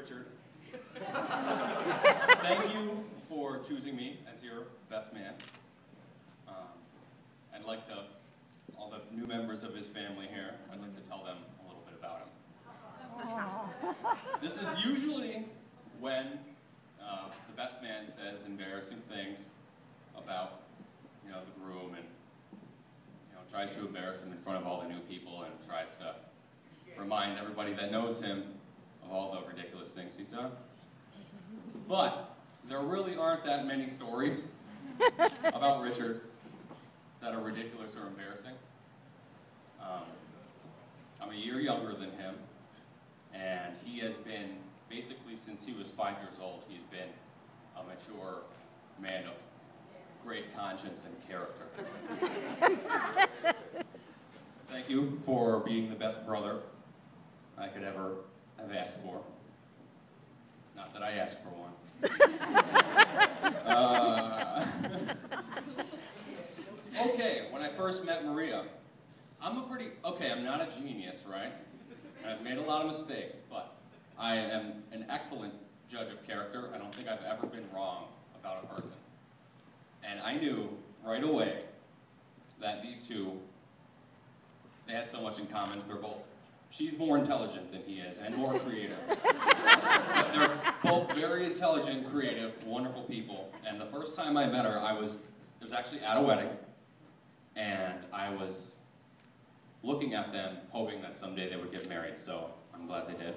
Richard. Thank you for choosing me as your best man. I'd like to, all the new members of his family here, I'd like to tell them a little bit about him. This is usually when the best man says embarrassing things about, the groom and, tries to embarrass him in front of all the new people and tries to remind everybody that knows him of all the ridiculous things he's done. But there really aren't that many stories about Richard that are ridiculous or embarrassing. I'm a year younger than him, and he has been, basically since he was 5 years old, he's been a mature man of great conscience and character. Thank you for being the best brother I could ever have asked for. Not that I asked for one. Okay, when I first met Maria, I'm not a genius, right? I've made a lot of mistakes, but I am an excellent judge of character. I don't think I've ever been wrong about a person. And I knew right away that these two, they had so much in common. She's more intelligent than he is and more creative. But they're both very intelligent, creative, wonderful people. And the first time I met her, it was actually at a wedding, and I was looking at them, hoping that someday they would get married, so I'm glad they did.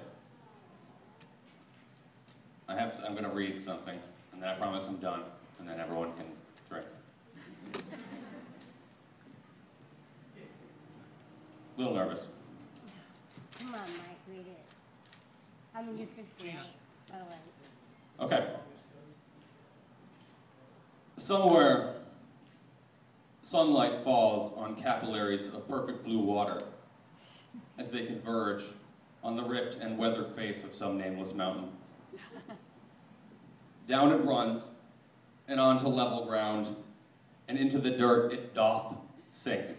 I'm gonna read something, and then I promise I'm done, and then everyone can drink. A little nervous. Come on, Mike, read it. I'm your sister, Mike. By the way. Okay. Somewhere, sunlight falls on capillaries of perfect blue water as they converge on the ripped and weathered face of some nameless mountain. Down it runs, and onto level ground, and into the dirt it doth sink.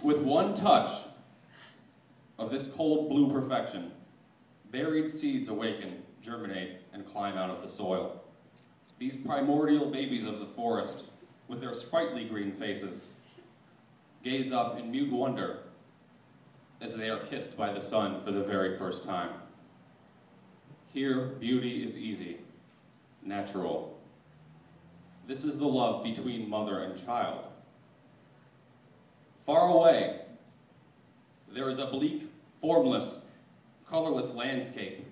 With one touch of this cold blue perfection, buried seeds awaken, germinate, and climb out of the soil. These primordial babies of the forest, with their sprightly green faces, gaze up in mute wonder as they are kissed by the sun for the very first time. Here, beauty is easy, natural. This is the love between mother and child. Far away, there is a bleak, formless, colorless landscape,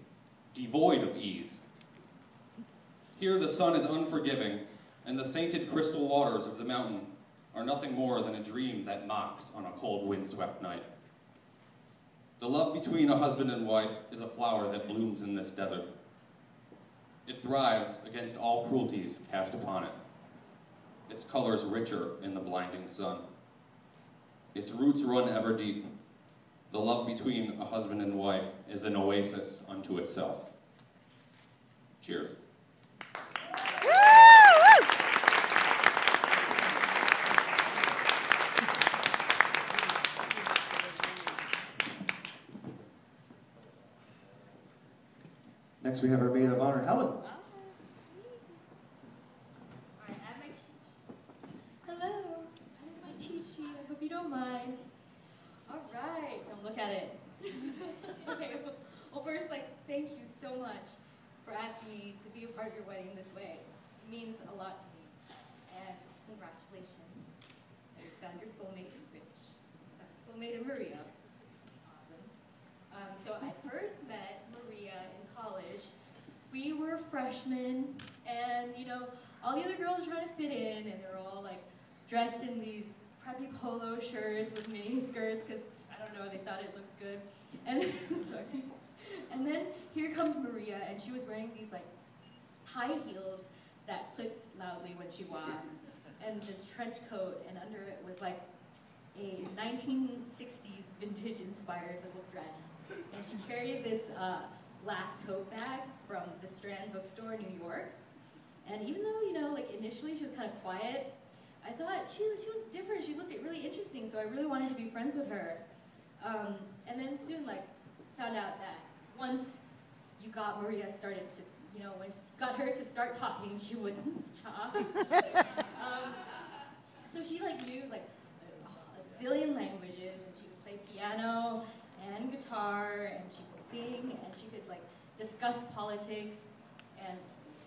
devoid of ease. Here the sun is unforgiving, and the sainted crystal waters of the mountain are nothing more than a dream that mocks on a cold windswept night. The love between a husband and wife is a flower that blooms in this desert. It thrives against all cruelties cast upon it. Its colors richer in the blinding sun. Its roots run ever deep. The love between a husband and wife is an oasis unto itself. Cheers. Next we have our maid of honor, Helen. Alright, I'm my cheat sheet. Hello, I'm my cheat sheet. I hope you don't mind. Alright, don't look at it. Okay, well first, thank you so much for asking me to be a part of your wedding this way. It means a lot to me. And congratulations. You found your soulmate in Rich. Found your soulmate in Maria. Awesome. So I first met Maria in college. We were freshmen, and all the other girls were trying to fit in, and they're all dressed in these preppy polo shirts with mini skirts, because I don't know, they thought it looked good. And sorry. And then here comes Maria, and she was wearing these high heels that clipped loudly when she walked, and this trench coat, and under it was a 1960s vintage inspired little dress. And she carried this black tote bag from the Strand bookstore in New York. And even though, initially she was kind of quiet, I thought she was different. She looked really interesting, so I really wanted to be friends with her. And then soon, like, found out that once you got Maria started to, you know, when you got her to start talking, she wouldn't stop. So she like knew like a zillion languages, and she could play piano and guitar, and she could sing, and she could like discuss politics and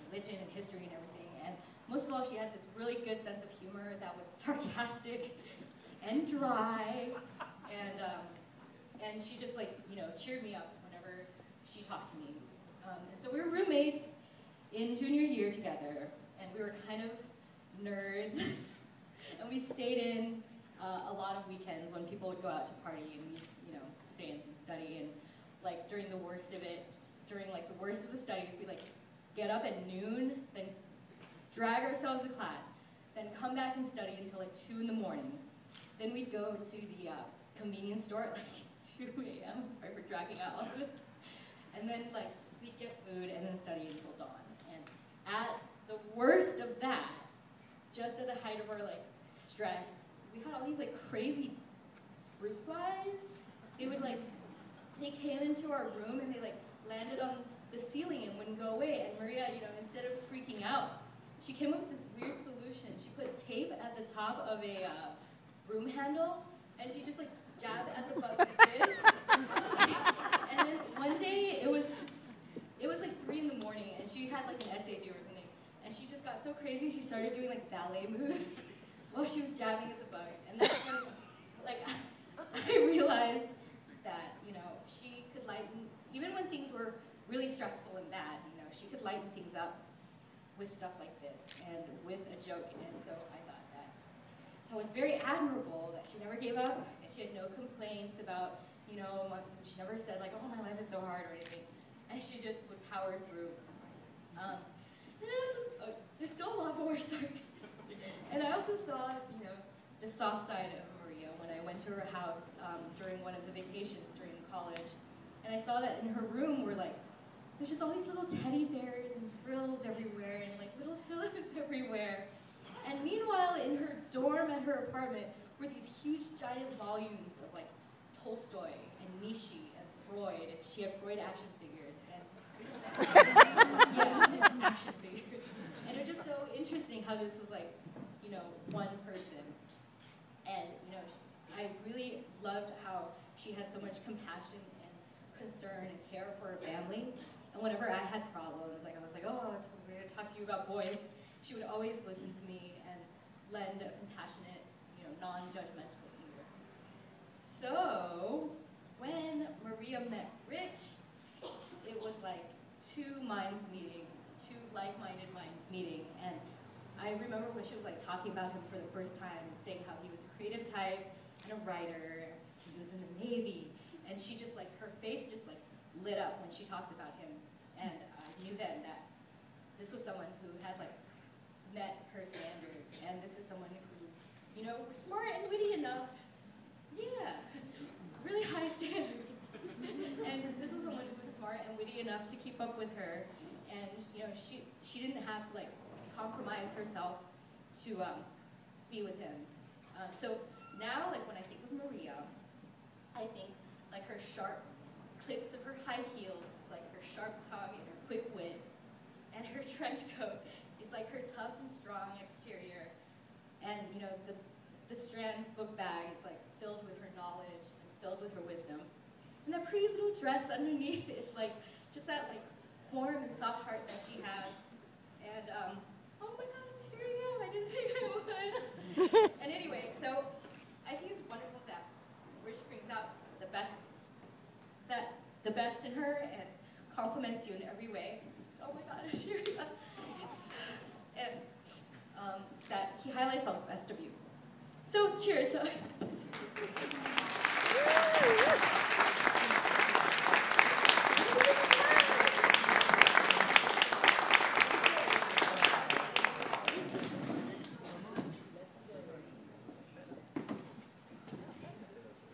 religion and history and everything. And most of all, she had this really good sense of humor that was sarcastic and dry, and she just like, you know, cheered me up whenever she talked to me. And so we were roommates in junior year together, and we were kind of nerds, and we stayed in a lot of weekends when people would go out to party, and we'd, you know, stay in and study, and like during the worst of it, during like the worst of the studies, we'd like get up at noon, then drag ourselves to class, then come back and study until like 2 in the morning. Then we'd go to the convenience store at like 2 a.m. Sorry for dragging out all of it. And then like we'd get food and then study until dawn. And at the worst of that, just at the height of our like stress, we had all these like crazy fruit flies. They would like, they came into our room and they like landed on the ceiling and wouldn't go away. And Maria, you know, instead of freaking out, she came up with this weird solution. She put tape at the top of a broom handle, and she just like jabbed at the bug like this. And then one day it was like 3 in the morning, and she had like an essay due or something, and she just got so crazy she started doing like ballet moves while she was jabbing at the bug. And that's when like I realized that, you know, she could lighten, even when things were really stressful and bad, you know, she could lighten things up with stuff like this and with a joke. And so I thought that was very admirable, that she never gave up, and she had no complaints about, you know, she never said like, oh, my life is so hard or anything, and she just would power through. Then I also, there's still a lot more, sorry. And I also saw, you know, the soft side of Maria when I went to her house during one of the vacations during college, and I saw that in her room were like, there's just all these little teddy bears and frills everywhere and like little pillows everywhere. And meanwhile, in her dorm at her apartment were these huge giant volumes of like Tolstoy and Nietzsche and Freud, and she had Freud action figures and yeah, action figures. And it was just so interesting how this was like, you know, one person. And you know, I really loved how she had so much compassion and concern and care for her family. And whenever I had problems, like I was like, oh, we're going to talk to you about boys, she would always listen to me and lend a compassionate, you know, non-judgmental ear. So when Maria met Rich, it was like two minds meeting, two like-minded minds meeting. And I remember when she was like talking about him for the first time, saying how he was a creative type and a writer, he was in the Navy, and she just like, her face just like lit up when she talked about him. And I knew then that this was someone who had like met her standards, and this is someone who, you know, was smart and witty enough, yeah, really high standards. And this was someone who was smart and witty enough to keep up with her, and you know, she didn't have to like compromise herself to be with him. So now, like when I think of Maria, I think like her sharp clicks of her high heels, it's like her sharp tongue and her quick wit, and her trench coat is like her tough and strong exterior, and you know, the Strand book bag is like filled with her knowledge and filled with her wisdom, and that pretty little dress underneath is like just that like warm and soft heart that she has. And oh my God, I'm tearing up. I didn't think I would. And anyway, so I think it's wonderful that Rich brings out the best in her and compliments you in every way. Oh my God, I'm tearing up. And that he highlights all the best of you. So cheers.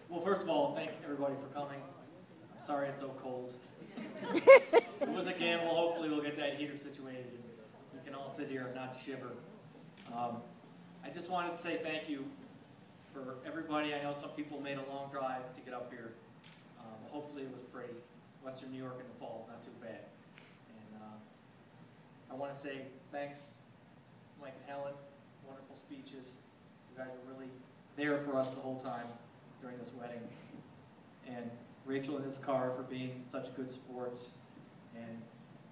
Well, first of all, thank everybody for coming. I'm sorry it's so cold. It was a gamble. Hopefully we'll get that heater situated and we can all sit here and not shiver. I just wanted to say thank you for everybody. I know some people made a long drive to get up here. Western New York in the fall is not too bad. And I want to say thanks, Mike and Helen, wonderful speeches. You guys were really there for us the whole time during this wedding. And Rachel and Issachar for being such good sports and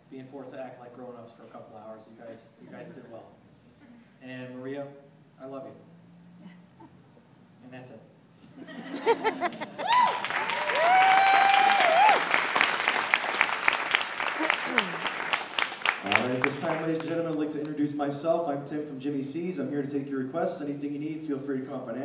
being forced to act like grown-ups for a couple hours. You guys did well. And Maria, I love you. And that's it. All right, at this time, ladies and gentlemen, I'd like to introduce myself. I'm Tim from Jimmy C's. I'm here to take your requests. Anything you need, feel free to come up and ask.